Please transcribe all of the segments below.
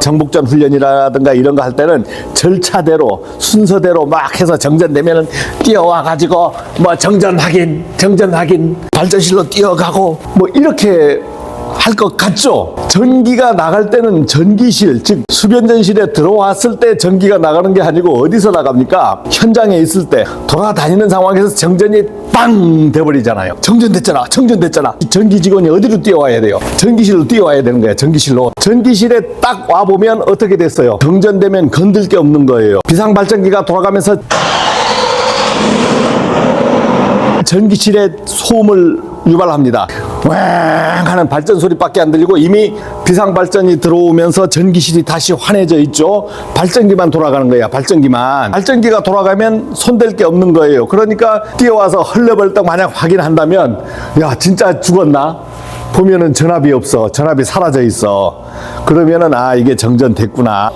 정복전 훈련이라든가 이런 거 할 때는 절차대로 순서대로 막 해서 정전되면은 뛰어와 가지고 뭐 정전 확인 발전실로 뛰어가고 뭐 이렇게 할 것 같죠? 전기가 나갈 때는 전기실, 즉 수변전실에 들어왔을 때 전기가 나가는 게 아니고 어디서 나갑니까? 현장에 있을 때 돌아다니는 상황에서 정전이 빵 돼버리잖아요. 정전됐잖아. 전기 직원이 어디로 뛰어와야 돼요? 전기실로 뛰어와야 되는 거예요. 전기실로. 전기실에 딱 와보면 어떻게 됐어요? 정전되면 건들 게 없는 거예요. 비상발전기가 돌아가면서 전기실에 소음을 유발합니다. 왱 하는 발전 소리밖에 안 들리고 이미 비상발전이 들어오면서 전기실이 다시 환해져 있죠. 발전기만 돌아가는 거예요. 발전기가 돌아가면 손댈 게 없는 거예요. 그러니까 뛰어와서 헐레벌떡 만약 확인한다면 야 진짜 죽었나? 보면은 전압이 없어. 전압이 사라져 있어. 그러면은 아 이게 정전됐구나.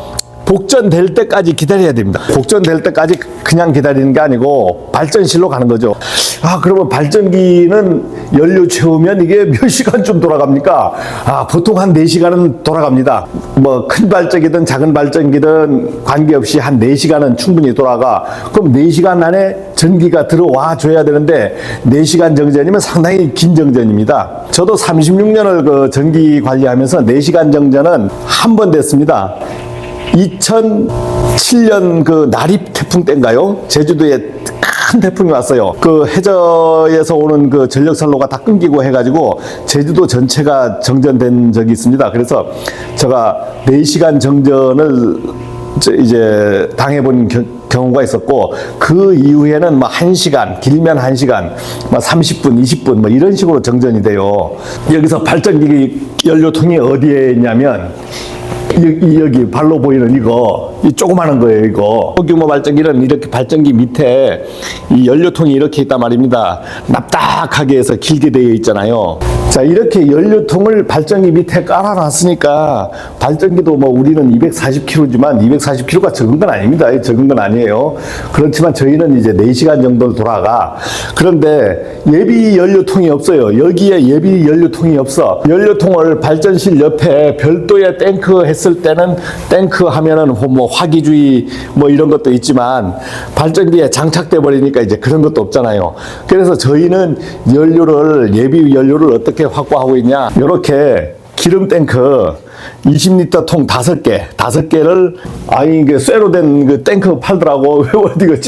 복전될 때까지 기다려야 됩니다. 복전될 때까지 그냥 기다리는 게 아니고 발전실로 가는 거죠. 아 그러면 발전기는 연료 채우면 이게 몇 시간쯤 돌아갑니까? 아 보통 한 4시간은 돌아갑니다. 뭐 큰 발전기든 작은 발전기든 관계없이 한 4시간은 충분히 돌아가. 그럼 4시간 안에 전기가 들어와 줘야 되는데 4시간 정전이면 상당히 긴 정전입니다. 저도 36년을 그 전기 관리하면서 4시간 정전은 한 번 됐습니다. 2007년 그 나립 태풍 때인가요? 제주도에 큰 태풍이 왔어요. 그 해저에서 오는 그 전력선로가 다 끊기고 해가지고 제주도 전체가 정전된 적이 있습니다. 그래서 제가 4시간 정전을 이제 당해본 경우가 있었고 그 이후에는 뭐 1시간, 길면 1시간, 뭐 30분, 20분 뭐 이런 식으로 정전이 돼요. 여기서 발전기 연료통이 어디에 있냐면 여기 발로 보이는 이 조그마한 거예요, 이거. 소규모 발전기는 이렇게 발전기 밑에 이 연료통이 이렇게 있단 말입니다. 납작하게 해서 길게 되어 있잖아요. 자, 이렇게 연료통을 발전기 밑에 깔아놨으니까 발전기도 뭐 우리는 240kg지만 240kg가 적은 건 아닙니다. 적은 건 아니에요. 그렇지만 저희는 이제 4시간 정도 돌아가. 그런데 예비 연료통이 없어요. 여기에 예비 연료통이 없어. 연료통을 발전실 옆에 별도의 탱크 했을 때는 탱크 하면은 뭐 화기주의 뭐 이런 것도 있지만 발전기에 장착돼 버리니까 이제 그런 것도 없잖아요. 그래서 저희는 예비 연료를 어떻게 확보하고 있냐? 이렇게 기름 탱크 20리터 통 5개를 이게 쇠로 된 그 탱크 팔더라고. 어디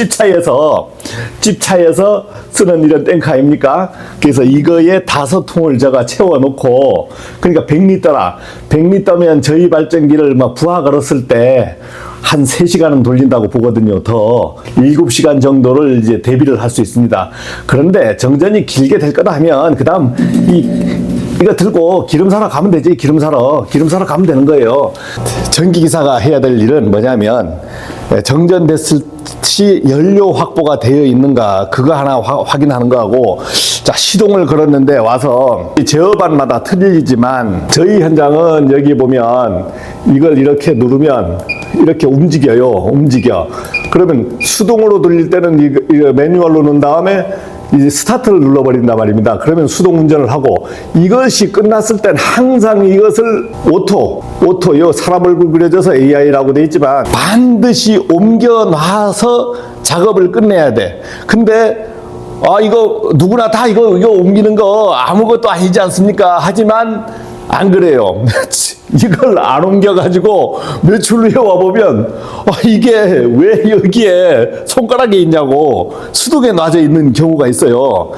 찝차에서 쓰는 이런 탱크 아닙니까? 그래서 이거에 5통을 제가 채워놓고 그러니까 100리터면 저희 발전기를 막 부하 걸었을 때 한 3시간은 돌린다고 보거든요. 더 7시간 정도를 이제 대비를 할 수 있습니다. 그런데 정전이 길게 될 거다 하면 그 다음 이거 들고 기름 사러 가면 되지. 기름 사러 가면 되는 거예요. 전기기사가 해야 될 일은 뭐냐면 정전됐을 시 연료 확보가 되어 있는가 그거 하나 확인하는 거하고, 자 시동을 걸었는데 와서 제어반마다 틀리지만 저희 현장은 여기 보면 이걸 이렇게 누르면 이렇게 움직여. 그러면 수동으로 돌릴 때는 이거 매뉴얼로 넣은 다음에 이제 스타트를 눌러버린단 말입니다. 그러면 수동 운전을 하고, 이것이 끝났을 땐 항상 이것을 오토요 사람 얼굴 그려져서 AI라고 돼 있지만 반드시 옮겨놔서 작업을 끝내야 돼. 근데 이거 누구나 다 이거 옮기는 거 아무것도 아니지 않습니까? 하지만 안 그래요. 이걸 안 옮겨가지고 며칠 후에 와보면 이게 왜 여기에 손가락이 있냐고 수동에 놔져 있는 경우가 있어요.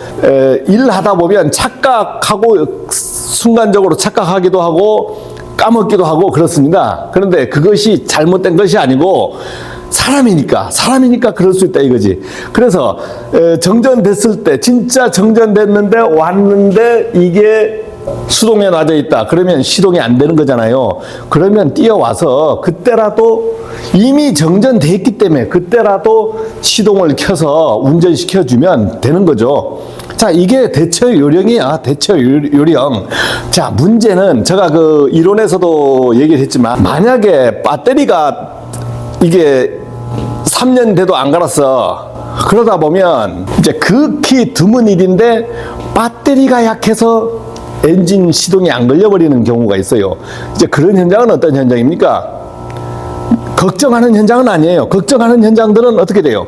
일하다 보면 순간적으로 착각하기도 하고 까먹기도 하고 그렇습니다. 그런데 그것이 잘못된 것이 아니고 사람이니까 그럴 수 있다 이거지. 그래서 정전됐을 때 진짜 정전됐는데 왔는데 이게 수동에 놔져 있다. 그러면 시동이 안 되는 거잖아요. 그러면 뛰어와서 그때라도 이미 정전돼 있기 때문에 그때라도 시동을 켜서 운전시켜주면 되는 거죠. 자, 이게 대처 요령이야. 대처 요령. 자, 문제는 제가 그 이론에서도 얘기를 했지만 만약에 배터리가 이게 3년 돼도 안 갈았어. 그러다 보면 이제 극히 드문 일인데 배터리가 약해서 엔진 시동이 안 걸려버리는 경우가 있어요. 이제 그런 현장은 어떤 현장입니까? 걱정하는 현장은 아니에요. 걱정하는 현장들은 어떻게 돼요?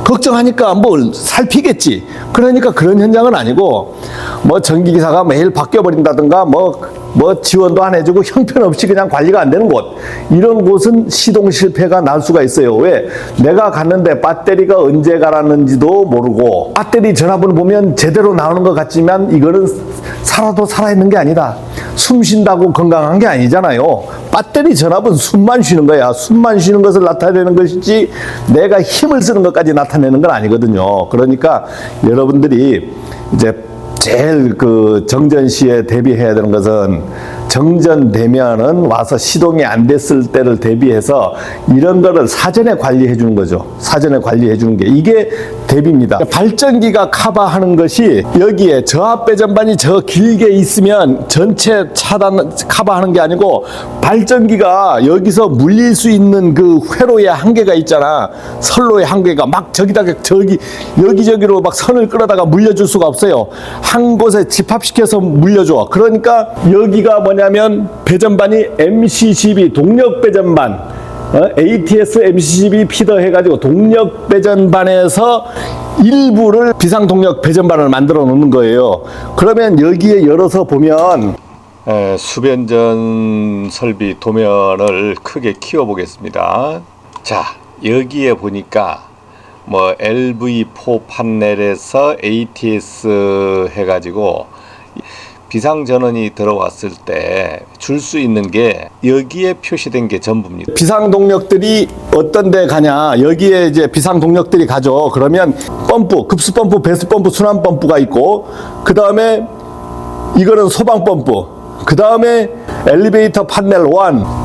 걱정하니까 뭘 살피겠지. 그러니까 그런 현장은 아니고, 뭐 전기기사가 매일 바뀌어버린다든가, 뭐 지원도 안 해주고 형편없이 그냥 관리가 안 되는 곳, 이런 곳은 시동 실패가 날 수가 있어요. 왜? 내가 갔는데 배터리가 언제 갈았는지도 모르고, 배터리 전압을 보면 제대로 나오는 것 같지만 이거는 살아도 살아있는 게 아니다. 숨 쉰다고 건강한 게 아니잖아요. 배터리 전압은 숨만 쉬는 거야. 숨만 쉬는 것을 나타내는 것이지 내가 힘을 쓰는 것까지 나타내는 건 아니거든요. 그러니까 여러분들이 이제 제일 그 정전 시에 대비해야 되는 것은, 정전되면은 와서 시동이 안 됐을 때를 대비해서 이런 거를 사전에 관리해 주는 거죠. 사전에 관리해 주는 게 이게 대비입니다. 발전기가 커버하는 것이, 여기에 저압 배전반이 저 길게 있으면 전체 차단 커버하는 게 아니고, 발전기가 여기서 물릴 수 있는 그 회로의 한계가 있잖아. 선로의 한계가 막 여기저기로 막 선을 끌어다가 물려줄 수가 없어요. 한 곳에 집합시켜서 물려줘. 그러니까 여기가 뭐냐면 배전반이 MCCB 동력 배전반, ATS MCCB 피더 해가지고 동력 배전반에서 일부를 비상 동력 배전반을 만들어 놓는 거예요. 그러면 여기에 열어서 보면 수변전 설비 도면을 크게 키워 보겠습니다. 자, 여기에 보니까 뭐 LV4 판넬에서 ATS 해가지고 비상전원이 들어왔을 때 줄 수 있는 게 여기에 표시된 게 전부입니다. 비상동력들이 어떤 데 가냐, 여기에 이제 비상동력들이 가죠. 그러면 펌프, 급수펌프, 배수펌프, 순환펌프가 있고, 그 다음에 이거는 소방펌프, 그 다음에 엘리베이터 판넬 1,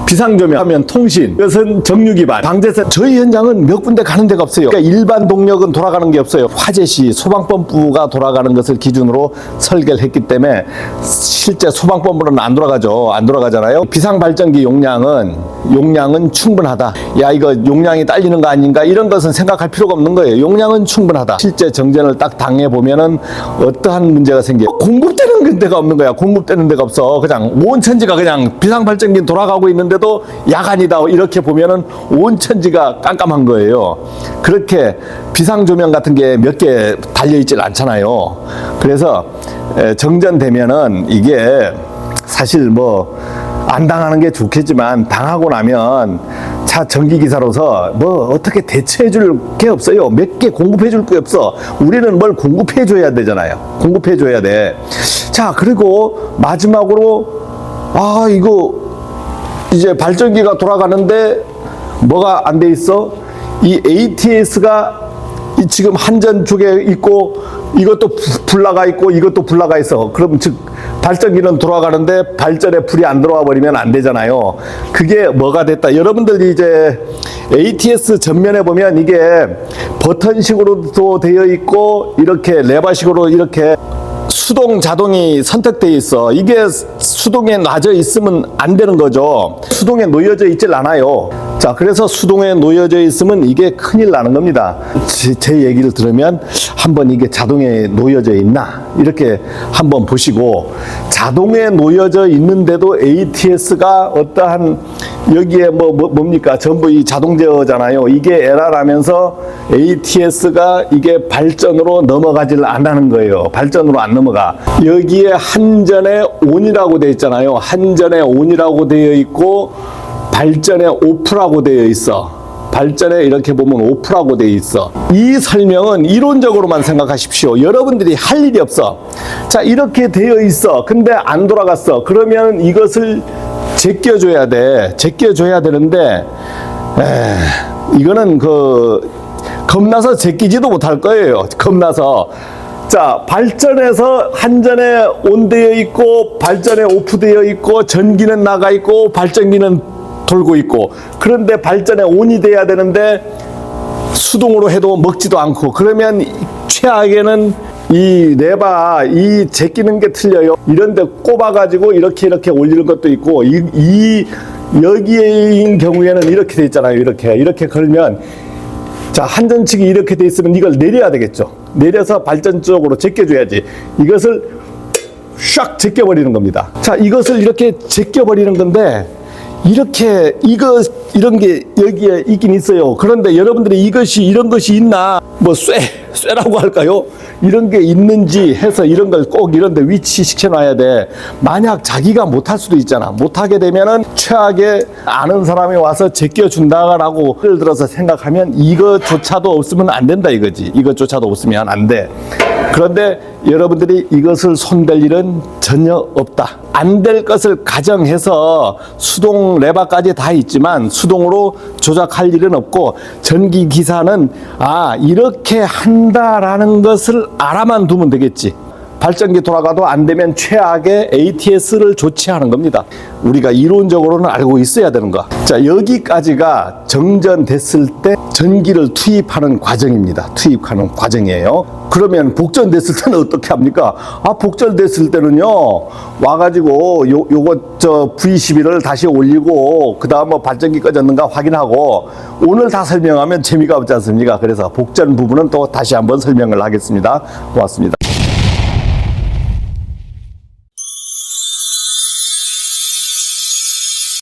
비상조명, 화면 통신, 이것은 정유기반, 방제센. 저희 현장은 몇 군데 가는 데가 없어요. 그러니까 일반 동력은 돌아가는 게 없어요. 화재 시 소방펌프가 돌아가는 것을 기준으로 설계를 했기 때문에 실제 소방펌프는 안 돌아가죠. 안 돌아가잖아요. 비상발전기 용량은 충분하다. 야, 이거 용량이 딸리는 거 아닌가, 이런 것은 생각할 필요가 없는 거예요. 용량은 충분하다. 실제 정전을 딱 당해보면은 어떠한 문제가 생겨요. 공급되는 데가 없는 거야. 공급되는 데가 없어. 그냥 온 천지가 그냥 비상발전기 돌아가고 있는데도 야간이다, 이렇게 보면은 온 천지가 깜깜한 거예요. 그렇게 비상조명 같은 게 몇 개 달려있질 않잖아요. 그래서 정전되면은 이게 사실 뭐 안 당하는 게 좋겠지만, 당하고 나면 차 전기기사로서 뭐 어떻게 대처해 줄 게 없어요. 몇 개 공급해 줄 게 없어. 우리는 뭘 공급해 줘야 되잖아요. 공급해 줘야 돼. 자, 그리고 마지막으로, 이거 이제 발전기가 돌아가는데 뭐가 안 돼 있어? 이 ATS가 지금 한전 쪽에 있고, 이것도 불나가 있고, 이것도 불나가 있어. 그럼 즉 발전기는 돌아가는데 발전에 불이 안 들어와 버리면 안 되잖아요. 그게 뭐가 됐다. 여러분들이 이제 ATS 전면에 보면 이게 버튼식으로도 되어 있고, 이렇게 레버식으로 이렇게 수동 자동이 선택되어 있어. 이게 수동에 놔져 있으면 안 되는 거죠. 수동에 놓여져 있질 않아요. 자, 그래서 수동에 놓여져 있으면 이게 큰일 나는 겁니다. 제 얘기를 들으면 한번 이게 자동에 놓여져 있나, 이렇게 한번 보시고, 자동에 놓여져 있는데도 ATS가 어떠한, 여기에 뭡니까? 전부 이 자동 제어잖아요. 이게 에러라면서 ATS가 이게 발전으로 넘어가질 않는 거예요. 발전으로 안 넘어가. 여기에 한전에 ON이라고 되어 있잖아요. 한전에 ON이라고 되어 있고, 발전에 OFF라고 되어 있어. 발전에 이렇게 보면 OFF라고 되어 있어. 이 설명은 이론적으로만 생각하십시오. 여러분들이 할 일이 없어. 자, 이렇게 되어 있어. 근데 안 돌아갔어. 그러면 이것을 제껴줘야 돼. 제껴줘야 되는데, 이거는 겁나서 제끼지도 못할 거예요. 겁나서. 자, 발전에서 한전에 ON 되어 있고, 발전에 OFF 되어 있고, 전기는 나가 있고, 발전기는 돌고 있고, 그런데 발전에 ON이 돼야 되는데 수동으로 해도 먹지도 않고, 그러면 최악에는 이 레바, 이 제끼는 게 틀려요. 이런데 꼽아가지고 이렇게 올리는 것도 있고, 여기에인 경우에는 이렇게 돼 있잖아요. 이렇게 걸면, 자, 한전 측이 이렇게 돼 있으면 이걸 내려야 되겠죠. 내려서 발전 쪽으로 제껴줘야지. 이것을 샥 제껴버리는 겁니다. 자, 이것을 이렇게 제껴버리는 건데, 이렇게 이런 게 여기에 있긴 있어요. 그런데 여러분들이 이런 것이 있나 뭐 쇠라고 할까요? 이런 게 있는지 해서 이런 걸 꼭 이런 데 위치시켜 놔야 돼. 만약 자기가 못할 수도 있잖아. 못하게 되면은 최악의 아는 사람이 와서 제껴준다라고 예를 들어서 생각하면 이것조차도 없으면 안 된다 이거지. 이것조차도 없으면 안 돼. 그런데 여러분들이 이것을 손댈 일은 전혀 없다. 안 될 것을 가정해서 수동 레바까지 다 있지만 수동으로 조작할 일은 없고, 전기 기사는 이렇게 한다라는 것을 알아만 두면 되겠지. 발전기 돌아가도 안 되면 최악의 ATS를 조치하는 겁니다. 우리가 이론적으로는 알고 있어야 되는 거. 자, 여기까지가 정전됐을 때 전기를 투입하는 과정입니다. 투입하는 과정이에요. 그러면 복전됐을 때는 어떻게 합니까? 복전됐을 때는요, 와가지고 요거 V12를 다시 올리고 그 다음 뭐 발전기 꺼졌는가 확인하고, 오늘 다 설명하면 재미가 없지 않습니까? 그래서 복전 부분은 또 다시 한번 설명을 하겠습니다. 고맙습니다.